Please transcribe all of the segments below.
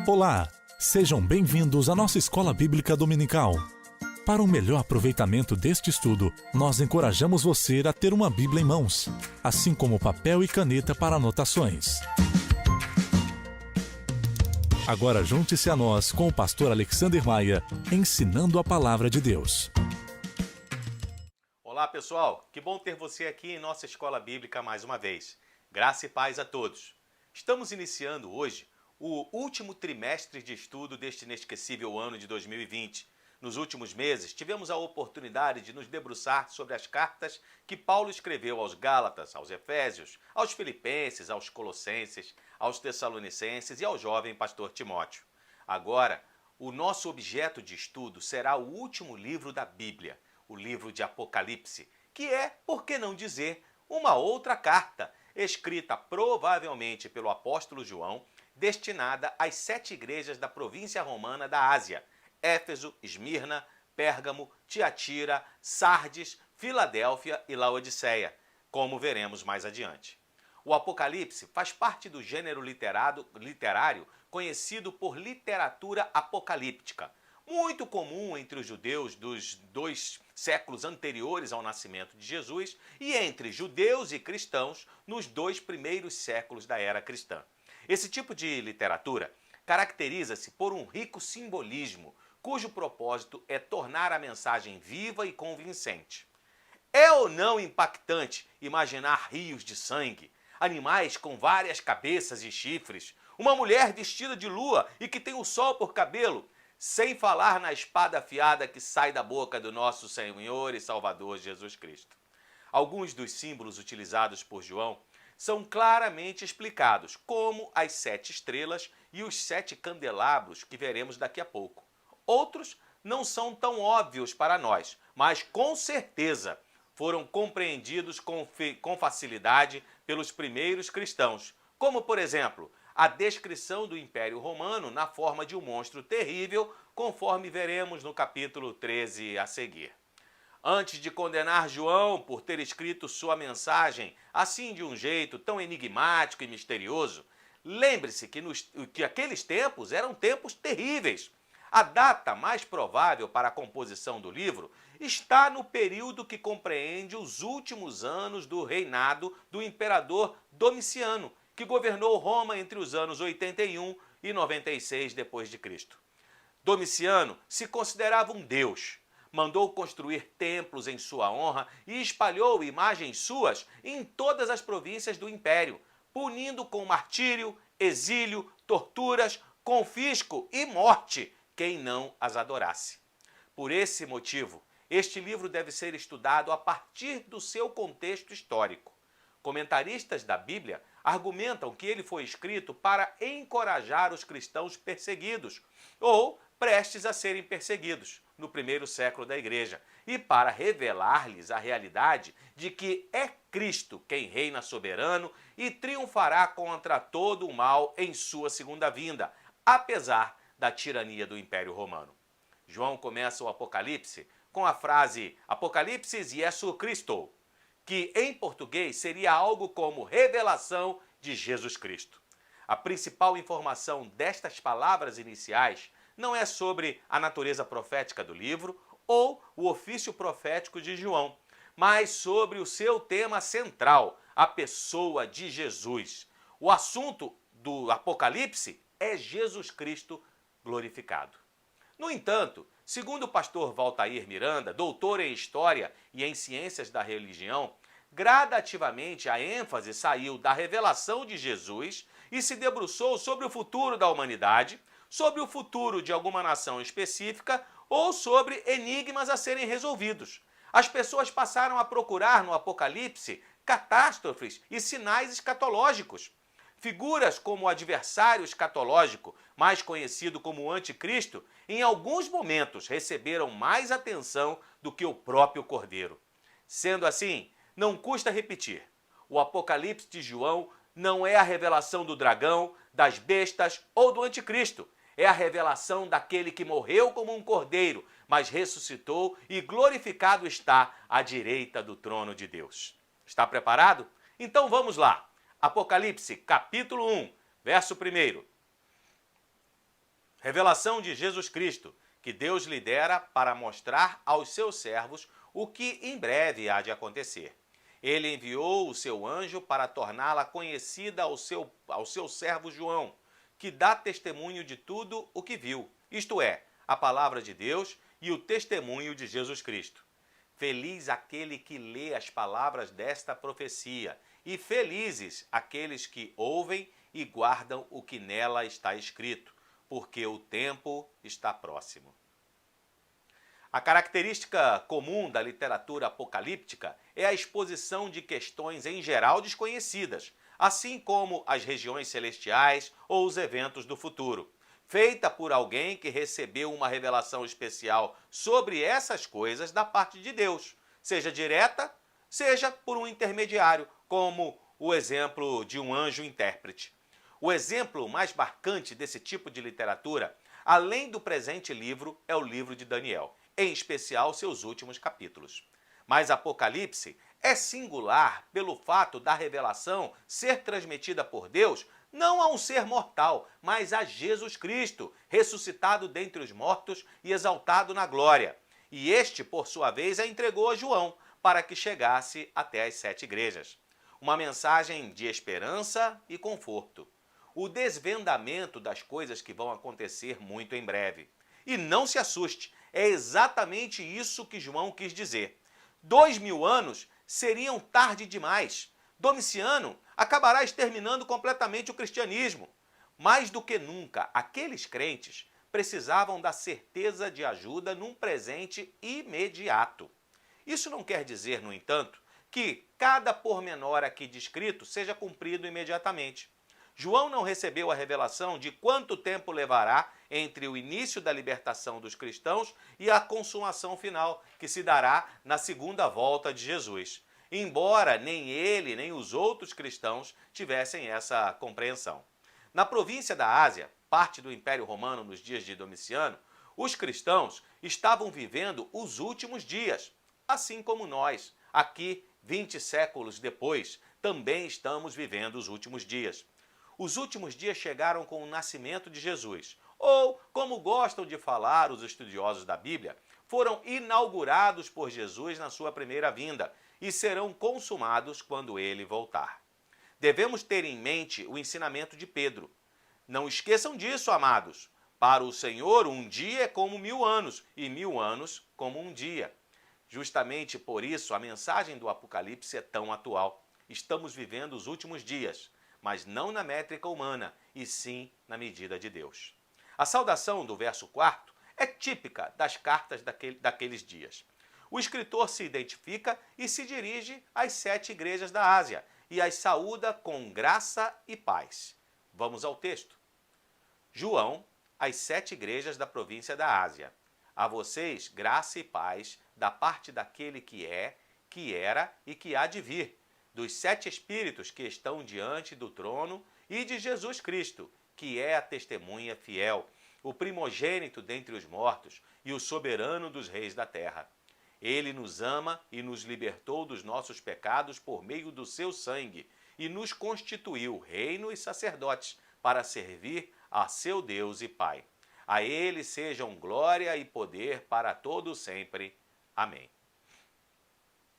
Olá, sejam bem-vindos à nossa Escola Bíblica Dominical. Para um melhor aproveitamento deste estudo, nós encorajamos você a ter uma Bíblia em mãos, assim como papel e caneta para anotações. Agora junte-se a nós com o pastor Alexander Maia, ensinando a Palavra de Deus. Olá pessoal, que bom ter você aqui em nossa Escola Bíblica mais uma vez. Graça e paz a todos. Estamos iniciando hoje o último trimestre de estudo deste inesquecível ano de 2020. Nos últimos meses, tivemos a oportunidade de nos debruçar sobre as cartas que Paulo escreveu aos Gálatas, aos Efésios, aos Filipenses, aos Colossenses, aos Tessalonicenses e ao jovem pastor Timóteo. Agora, o nosso objeto de estudo será o último livro da Bíblia, o livro de Apocalipse, que é, por que não dizer, uma outra carta, escrita provavelmente pelo apóstolo João, destinada às 7 igrejas da província romana da Ásia: Éfeso, Esmirna, Pérgamo, Tiatira, Sardes, Filadélfia e Laodiceia, como veremos mais adiante. O Apocalipse faz parte do gênero literário conhecido por literatura apocalíptica, muito comum entre os judeus dos 2 séculos anteriores ao nascimento de Jesus e entre judeus e cristãos nos 2 primeiros séculos da era cristã. Esse tipo de literatura caracteriza-se por um rico simbolismo, cujo propósito é tornar a mensagem viva e convincente. É ou não impactante imaginar rios de sangue, animais com várias cabeças e chifres, uma mulher vestida de lua e que tem o sol por cabelo, sem falar na espada afiada que sai da boca do nosso Senhor e Salvador Jesus Cristo? Alguns dos símbolos utilizados por João são claramente explicados, como as 7 estrelas e os 7 candelabros que veremos daqui a pouco. Outros não são tão óbvios para nós, mas com certeza foram compreendidos com facilidade pelos primeiros cristãos, como, por exemplo, a descrição do Império Romano na forma de um monstro terrível, conforme veremos no capítulo 13 a seguir. Antes de condenar João por ter escrito sua mensagem assim de um jeito tão enigmático e misterioso, lembre-se que aqueles tempos eram tempos terríveis. A data mais provável para a composição do livro está no período que compreende os últimos anos do reinado do imperador Domiciano, que governou Roma entre os anos 81 e 96 d.C. Domiciano se considerava um deus. Mandou construir templos em sua honra e espalhou imagens suas em todas as províncias do império, punindo com martírio, exílio, torturas, confisco e morte quem não as adorasse. Por esse motivo, este livro deve ser estudado a partir do seu contexto histórico. Comentaristas da Bíblia argumentam que ele foi escrito para encorajar os cristãos perseguidos ou prestes a serem perseguidos no primeiro século da Igreja e para revelar-lhes a realidade de que é Cristo quem reina soberano e triunfará contra todo o mal em sua segunda vinda, apesar da tirania do Império Romano. João começa o Apocalipse com a frase Apocalipse Iesu Christo, que em português seria algo como revelação de Jesus Cristo. A principal informação destas palavras iniciais não é sobre a natureza profética do livro ou o ofício profético de João, mas sobre o seu tema central, a pessoa de Jesus. O assunto do Apocalipse é Jesus Cristo glorificado. No entanto, segundo o pastor Valtair Miranda, doutor em História e em Ciências da Religião, gradativamente a ênfase saiu da revelação de Jesus e se debruçou sobre o futuro da humanidade, sobre o futuro de alguma nação específica ou sobre enigmas a serem resolvidos. As pessoas passaram a procurar no Apocalipse catástrofes e sinais escatológicos. Figuras como o adversário escatológico, mais conhecido como o Anticristo, em alguns momentos receberam mais atenção do que o próprio Cordeiro. Sendo assim, não custa repetir, o Apocalipse de João não é a revelação do dragão, das bestas ou do Anticristo. É a revelação daquele que morreu como um cordeiro, mas ressuscitou e glorificado está à direita do trono de Deus. Está preparado? Então vamos lá. Apocalipse, capítulo 1, verso 1. Revelação de Jesus Cristo, que Deus lhe dera para mostrar aos seus servos o que em breve há de acontecer. Ele enviou o seu anjo para torná-la conhecida ao seu servo João, que dá testemunho de tudo o que viu, isto é, a palavra de Deus e o testemunho de Jesus Cristo. Feliz aquele que lê as palavras desta profecia, e felizes aqueles que ouvem e guardam o que nela está escrito, porque o tempo está próximo. A característica comum da literatura apocalíptica é a exposição de questões em geral desconhecidas, assim como as regiões celestiais ou os eventos do futuro, feita por alguém que recebeu uma revelação especial sobre essas coisas da parte de Deus, seja direta, seja por um intermediário, como o exemplo de um anjo intérprete. O exemplo mais marcante desse tipo de literatura, além do presente livro, é o livro de Daniel, em especial seus últimos capítulos. Mas Apocalipse é singular pelo fato da revelação ser transmitida por Deus não a um ser mortal, mas a Jesus Cristo, ressuscitado dentre os mortos e exaltado na glória. E este, por sua vez, a entregou a João, para que chegasse até as 7 igrejas. Uma mensagem de esperança e conforto. O desvendamento das coisas que vão acontecer muito em breve. E não se assuste, é exatamente isso que João quis dizer. 2000 anos seriam tarde demais. Domiciano acabará exterminando completamente o cristianismo. Mais do que nunca, aqueles crentes precisavam da certeza de ajuda num presente imediato. Isso não quer dizer, no entanto, que cada pormenor aqui descrito seja cumprido imediatamente. João não recebeu a revelação de quanto tempo levará entre o início da libertação dos cristãos e a consumação final, que se dará na segunda volta de Jesus. Embora nem ele nem os outros cristãos tivessem essa compreensão. Na província da Ásia, parte do Império Romano nos dias de Domiciano, os cristãos estavam vivendo os últimos dias, assim como nós, aqui 20 séculos depois, também estamos vivendo os últimos dias. Os últimos dias chegaram com o nascimento de Jesus, ou, como gostam de falar os estudiosos da Bíblia, foram inaugurados por Jesus na sua primeira vinda e serão consumados quando ele voltar. Devemos ter em mente o ensinamento de Pedro. Não esqueçam disso, amados. Para o Senhor, um dia é como 1000 anos, e 1000 anos como um dia. Justamente por isso, a mensagem do Apocalipse é tão atual. Estamos vivendo os últimos dias, mas não na métrica humana, e sim na medida de Deus. A saudação do verso 4 é típica das cartas daqueles dias. O escritor se identifica e se dirige às 7 igrejas da Ásia e as saúda com graça e paz. Vamos ao texto. João, às 7 igrejas da província da Ásia. A vocês, graça e paz da parte daquele que é, que era e que há de vir, dos 7 Espíritos que estão diante do trono e de Jesus Cristo, que é a testemunha fiel, o primogênito dentre os mortos e o soberano dos reis da terra. Ele nos ama e nos libertou dos nossos pecados por meio do seu sangue e nos constituiu reino e sacerdotes para servir a seu Deus e Pai. A ele sejam glória e poder para todo sempre. Amém.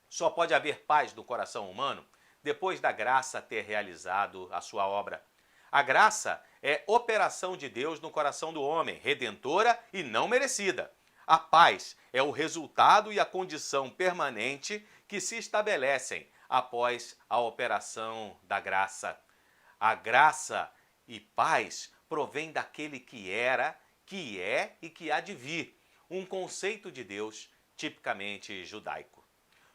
Só pode haver paz no coração humano depois da graça ter realizado a sua obra. A graça é operação de Deus no coração do homem, redentora e não merecida. A paz é o resultado e a condição permanente que se estabelecem após a operação da graça. A graça e paz provém daquele que era, que é e que há de vir, um conceito de Deus tipicamente judaico.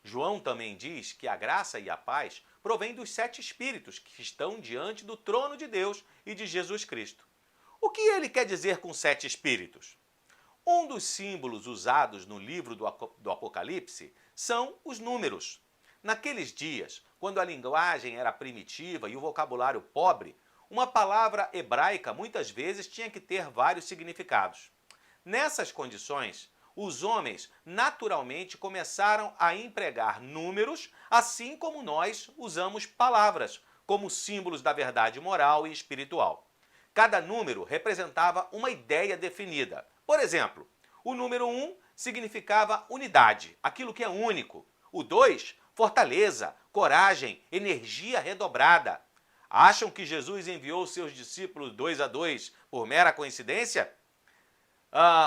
João também diz que a graça e a paz provém dos 7 Espíritos que estão diante do trono de Deus e de Jesus Cristo. O que ele quer dizer com 7 Espíritos? Um dos símbolos usados no livro do Apocalipse são os números. Naqueles dias, quando a linguagem era primitiva e o vocabulário pobre, uma palavra hebraica muitas vezes tinha que ter vários significados. Nessas condições, os homens naturalmente começaram a empregar números, assim como nós usamos palavras, como símbolos da verdade moral e espiritual. Cada número representava uma ideia definida. Por exemplo, o número 1 significava unidade, aquilo que é único. O 2, fortaleza, coragem, energia redobrada. Acham que Jesus enviou seus discípulos 2 a 2 por mera coincidência?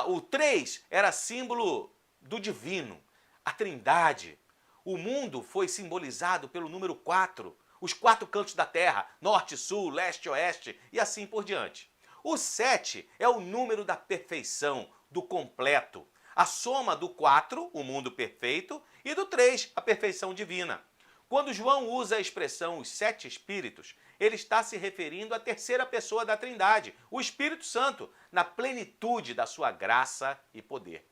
O 3 era símbolo do divino, a trindade. O mundo foi simbolizado pelo número 4, os 4 cantos da terra, norte, sul, leste, oeste e assim por diante. O 7 é o número da perfeição, do completo. A soma do 4, o mundo perfeito, e do 3, a perfeição divina. Quando João usa a expressão os 7 espíritos, ele está se referindo à terceira pessoa da Trindade, o Espírito Santo, na plenitude da sua graça e poder.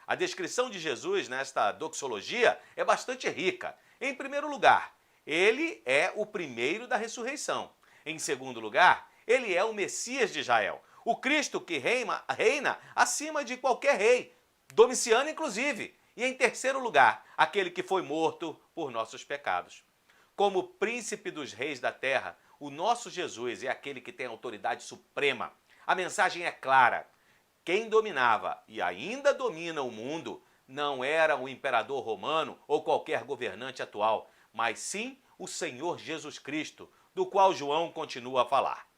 A descrição de Jesus nesta doxologia é bastante rica. Em primeiro lugar, ele é o primeiro da ressurreição. Em segundo lugar, ele é o Messias de Israel, o Cristo que reina acima de qualquer rei, Domiciano inclusive. E em terceiro lugar, aquele que foi morto por nossos pecados. Como príncipe dos reis da terra, o nosso Jesus é aquele que tem autoridade suprema. A mensagem é clara. Quem dominava e ainda domina o mundo não era o imperador romano ou qualquer governante atual, mas sim o Senhor Jesus Cristo, do qual João continua a falar.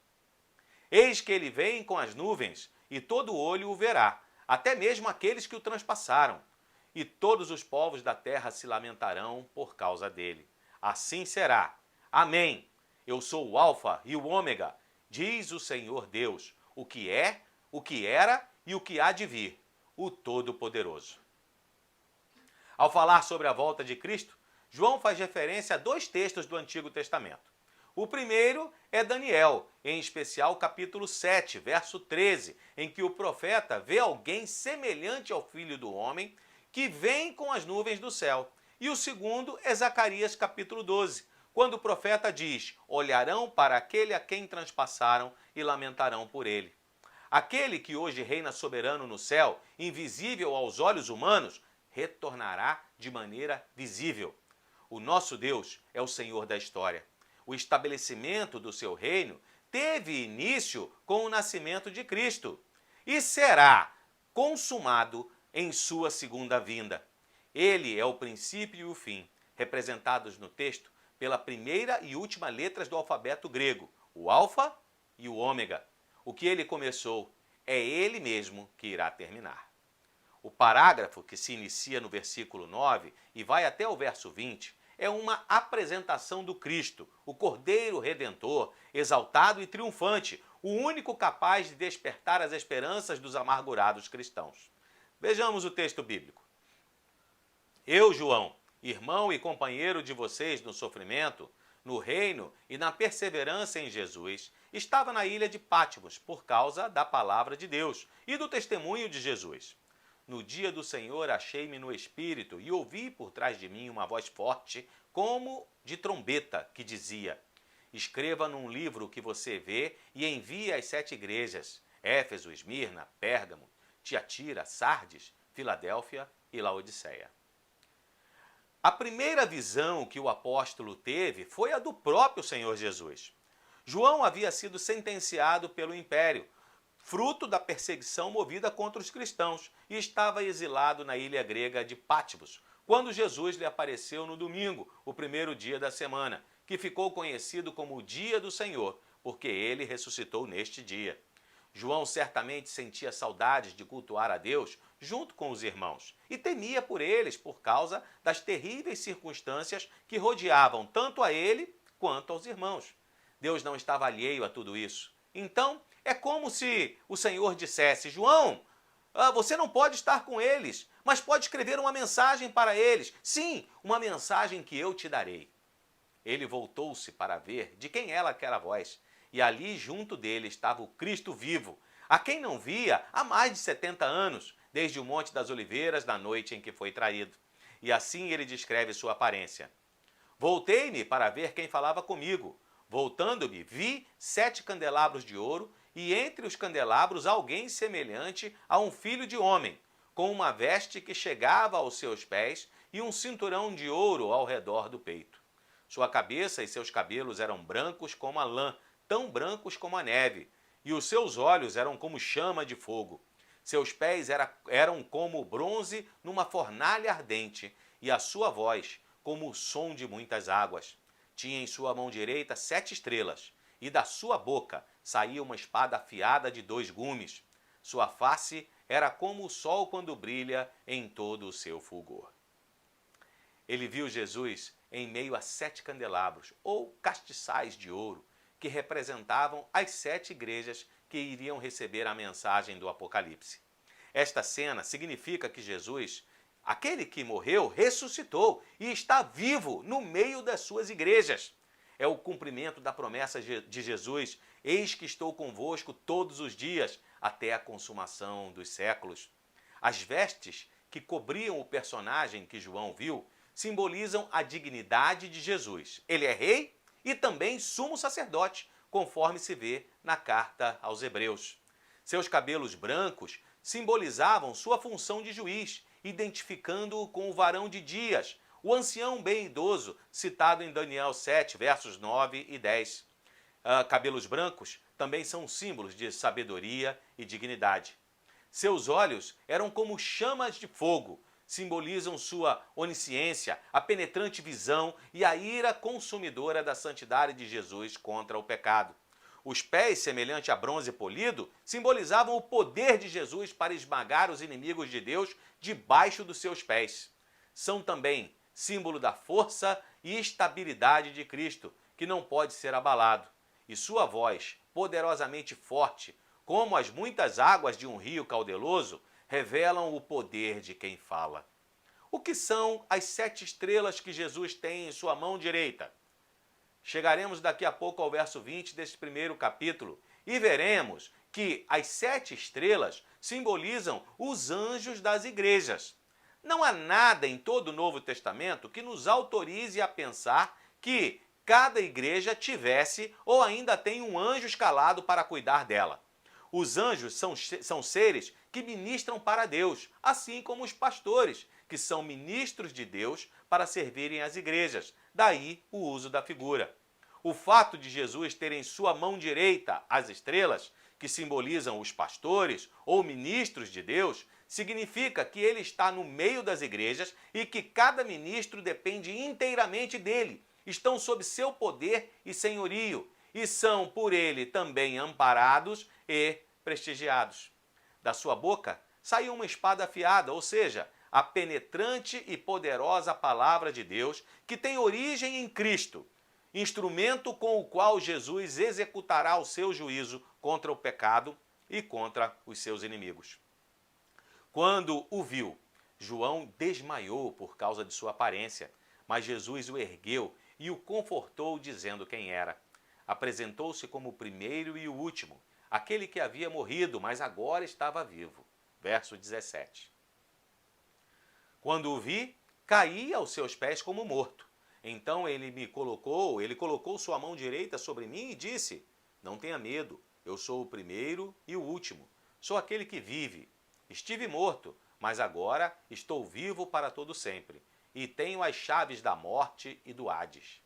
Eis que ele vem com as nuvens, e todo olho o verá, até mesmo aqueles que o transpassaram. E todos os povos da terra se lamentarão por causa dele. Assim será. Amém. Eu sou o Alfa e o Ômega, diz o Senhor Deus, o que é, o que era e o que há de vir, o Todo-Poderoso. Ao falar sobre a volta de Cristo, João faz referência a 2 textos do Antigo Testamento. O primeiro é Daniel, em especial capítulo 7, verso 13, em que o profeta vê alguém semelhante ao Filho do Homem que vem com as nuvens do céu. E o segundo é Zacarias capítulo 12, quando o profeta diz: olharão para aquele a quem transpassaram e lamentarão por ele. Aquele que hoje reina soberano no céu, invisível aos olhos humanos, retornará de maneira visível. O nosso Deus é o Senhor da história. O estabelecimento do seu reino teve início com o nascimento de Cristo e será consumado em sua segunda vinda. Ele é o princípio e o fim, representados no texto pela primeira e última letras do alfabeto grego, o alfa e o ômega. O que ele começou é ele mesmo que irá terminar. O parágrafo que se inicia no versículo 9 e vai até o verso 20 é uma apresentação do Cristo, o Cordeiro Redentor, exaltado e triunfante, o único capaz de despertar as esperanças dos amargurados cristãos. Vejamos o texto bíblico. Eu, João, irmão e companheiro de vocês no sofrimento, no reino e na perseverança em Jesus, estava na ilha de Pátimos por causa da palavra de Deus e do testemunho de Jesus. No dia do Senhor achei-me no Espírito e ouvi por trás de mim uma voz forte, como de trombeta, que dizia: escreva num livro o que você vê e envie às 7 igrejas, Éfeso, Esmirna, Pérgamo, Tiatira, Sardes, Filadélfia e Laodiceia. A primeira visão que o apóstolo teve foi a do próprio Senhor Jesus. João havia sido sentenciado pelo império, fruto da perseguição movida contra os cristãos, e estava exilado na ilha grega de Pátimos, quando Jesus lhe apareceu no domingo, o primeiro dia da semana, que ficou conhecido como o Dia do Senhor, porque ele ressuscitou neste dia. João certamente sentia saudades de cultuar a Deus junto com os irmãos e temia por eles por causa das terríveis circunstâncias que rodeavam tanto a ele quanto aos irmãos. Deus não estava alheio a tudo isso. Então, é como se o Senhor dissesse: João, você não pode estar com eles, mas pode escrever uma mensagem para eles. Sim, uma mensagem que eu te darei. Ele voltou-se para ver de quem era aquela voz, e ali junto dele estava o Cristo vivo, a quem não via há mais de 70 anos, desde o Monte das Oliveiras, na noite em que foi traído. E assim ele descreve sua aparência. Voltei-me para ver quem falava comigo. Voltando-me, vi 7 candelabros de ouro, e entre os candelabros alguém semelhante a um filho de homem, com uma veste que chegava aos seus pés e um cinturão de ouro ao redor do peito. Sua cabeça e seus cabelos eram brancos como a lã, tão brancos como a neve, e os seus olhos eram como chama de fogo. Seus pés eram como bronze numa fornalha ardente, e a sua voz como o som de muitas águas. Tinha em sua mão direita 7 estrelas, e da sua boca saía uma espada afiada de 2 gumes. Sua face era como o sol quando brilha em todo o seu fulgor. Ele viu Jesus em meio a 7 candelabros, ou castiçais de ouro, que representavam as 7 igrejas que iriam receber a mensagem do Apocalipse. Esta cena significa que Jesus, aquele que morreu, ressuscitou e está vivo no meio das suas igrejas. É o cumprimento da promessa de Jesus: eis que estou convosco todos os dias, até a consumação dos séculos. As vestes que cobriam o personagem que João viu simbolizam a dignidade de Jesus. Ele é rei e também sumo sacerdote, conforme se vê na carta aos Hebreus. Seus cabelos brancos simbolizavam sua função de juiz, identificando-o com o varão de dias, o ancião bem idoso, citado em Daniel 7, versos 9 e 10. Cabelos brancos também são símbolos de sabedoria e dignidade. Seus olhos eram como chamas de fogo, simbolizam sua onisciência, a penetrante visão e a ira consumidora da santidade de Jesus contra o pecado. Os pés, semelhante a bronze polido, simbolizavam o poder de Jesus para esmagar os inimigos de Deus debaixo dos seus pés. São também símbolo da força e estabilidade de Cristo, que não pode ser abalado. E sua voz, poderosamente forte, como as muitas águas de um rio caudaloso, revelam o poder de quem fala. O que são as 7 estrelas que Jesus tem em sua mão direita? Chegaremos daqui a pouco ao verso 20 deste primeiro capítulo e veremos que as 7 estrelas simbolizam os anjos das igrejas. Não há nada em todo o Novo Testamento que nos autorize a pensar que cada igreja tivesse ou ainda tem um anjo escalado para cuidar dela. Os anjos são seres que ministram para Deus, assim como os pastores, que são ministros de Deus para servirem as igrejas. Daí o uso da figura. O fato de Jesus ter em sua mão direita as estrelas, que simbolizam os pastores ou ministros de Deus, significa que ele está no meio das igrejas e que cada ministro depende inteiramente dele, estão sob seu poder e senhorio, e são por ele também amparados e prestigiados. Da sua boca saiu uma espada afiada, ou seja, a penetrante e poderosa palavra de Deus, que tem origem em Cristo, instrumento com o qual Jesus executará o seu juízo contra o pecado e contra os seus inimigos. Quando o viu, João desmaiou por causa de sua aparência, mas Jesus o ergueu e o confortou, dizendo quem era. Apresentou-se como o primeiro e o último, aquele que havia morrido, mas agora estava vivo. Verso 17. Quando o vi, caí aos seus pés como morto. Então ele colocou sua mão direita sobre mim e disse: não tenha medo, eu sou o primeiro e o último. Sou aquele que vive. Estive morto, mas agora estou vivo para todo sempre, e tenho as chaves da morte e do Hades.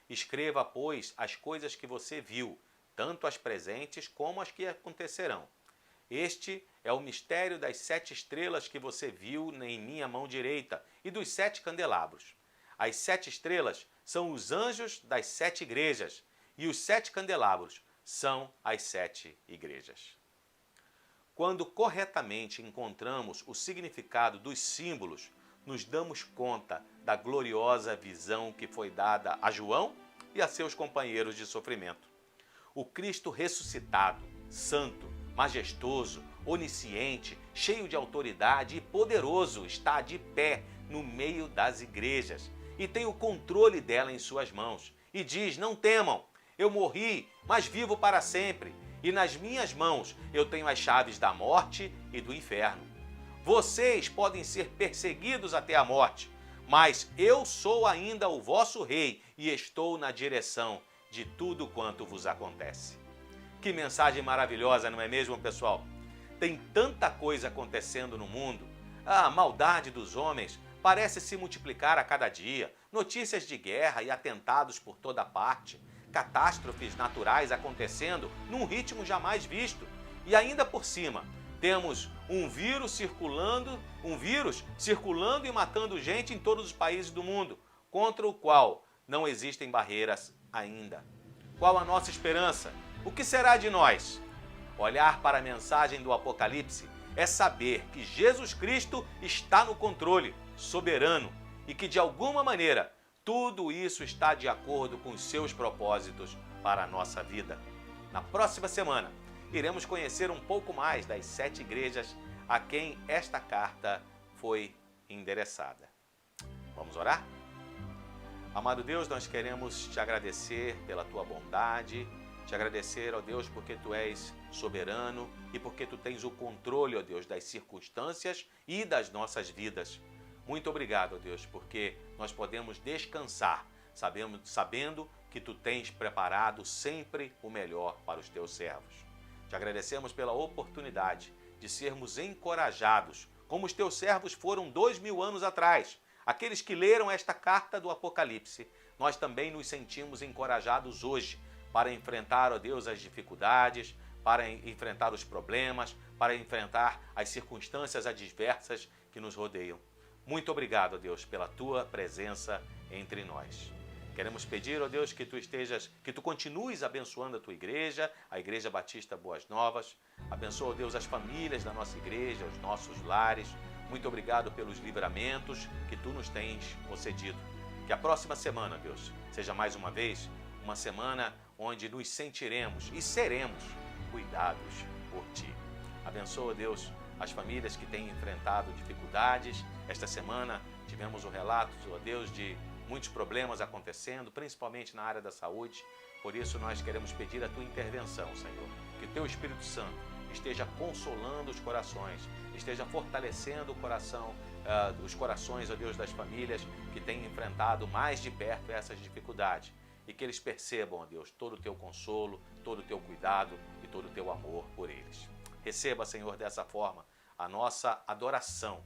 Escreva, pois, as coisas que você viu, tanto as presentes como as que acontecerão. Este é o mistério das 7 estrelas que você viu em minha mão direita e dos 7 candelabros. As 7 estrelas são os anjos das 7 igrejas e os 7 candelabros são as 7 igrejas. Quando corretamente encontramos o significado dos símbolos, nos damos conta da gloriosa visão que foi dada a João e a seus companheiros de sofrimento. O Cristo ressuscitado, santo, majestoso, onisciente, cheio de autoridade e poderoso, está de pé no meio das igrejas e tem o controle dela em suas mãos. E diz: não temam, eu morri, mas vivo para sempre, e nas minhas mãos eu tenho as chaves da morte e do inferno. Vocês podem ser perseguidos até a morte, mas eu sou ainda o vosso rei e estou na direção de tudo quanto vos acontece. Que mensagem maravilhosa, não é mesmo, pessoal? Tem tanta coisa acontecendo no mundo. A maldade dos homens parece se multiplicar a cada dia. Notícias de guerra e atentados por toda parte. catástrofes naturais acontecendo num ritmo jamais visto. E ainda por cima, temos um vírus circulando e matando gente em todos os países do mundo, contra o qual não existem barreiras ainda. Qual a nossa esperança? O que será de nós? Olhar para a mensagem do Apocalipse é saber que Jesus Cristo está no controle, soberano, e que de alguma maneira tudo isso está de acordo com os seus propósitos para a nossa vida. Na próxima semana, iremos conhecer um pouco mais das 7 igrejas a quem esta carta foi endereçada. Vamos orar? Amado Deus, nós queremos te agradecer pela tua bondade, te agradecer, ó Deus, porque tu és soberano e porque tu tens o controle, ó Deus, das circunstâncias e das nossas vidas. Muito obrigado, ó Deus, porque nós podemos descansar, sabendo que tu tens preparado sempre o melhor para os teus servos. Te agradecemos pela oportunidade de sermos encorajados, como os teus servos foram 2000 anos atrás. Aqueles que leram esta carta do Apocalipse, nós também nos sentimos encorajados hoje para enfrentar, ó Deus, as dificuldades, para enfrentar os problemas, para enfrentar as circunstâncias adversas que nos rodeiam. Muito obrigado, ó Deus, pela tua presença entre nós. Queremos pedir, ó Deus, que tu continues abençoando a tua igreja, a Igreja Batista Boas Novas. Abençoa, ó Deus, as famílias da nossa igreja, os nossos lares. Muito obrigado pelos livramentos que tu nos tens concedido. Que a próxima semana, Deus, seja mais uma vez uma semana onde nos sentiremos e seremos cuidados por ti. Abençoa, Deus, as famílias que têm enfrentado dificuldades. Esta semana tivemos o relato, ó Deus, de muitos problemas acontecendo, principalmente na área da saúde. Por isso nós queremos pedir a tua intervenção, Senhor. Que o teu Espírito Santo esteja consolando os corações, esteja fortalecendo os corações, ó Deus, das famílias que têm enfrentado mais de perto essas dificuldades. E que eles percebam, ó Deus, todo o teu consolo, todo o teu cuidado e todo o teu amor por eles. Receba, Senhor, dessa forma a nossa adoração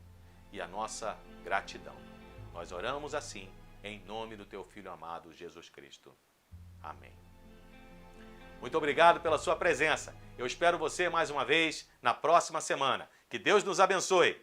e a nossa gratidão. Nós oramos assim, em nome do teu Filho amado, Jesus Cristo. Amém. Muito obrigado pela sua presença. Eu espero você mais uma vez na próxima semana. Que Deus nos abençoe.